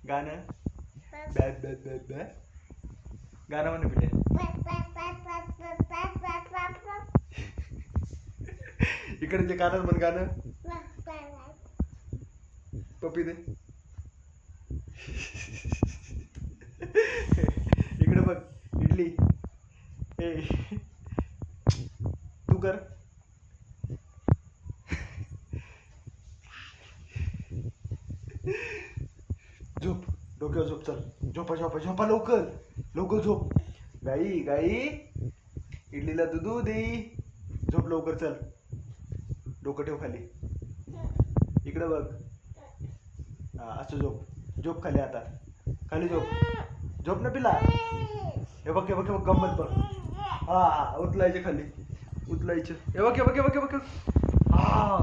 गाणं बॅ बॅ बॅ बॅ गाणं म्हणे पिले. इकडे जे कानात म्हण गाणं पप्पी दे. इकडे बघ इडली. ए तू कर. झोप डोक्यावर झोप. चल झोपा झोपा झोपा लवकर लवकर झोप. गाई गाई इडलीला दूधू दे. झोप लवकर चल. डोकं ठेव खाली. इकडे बघ. हा असं झोप. झोप खाली आता. खाली झोप. झोप ना पिला. हे बघ हे बघ हे बघ गंमत बघ. हा उचलायचे खाली. उचलायचे. हे बघ हे बघ हे बघ हे बघ. हा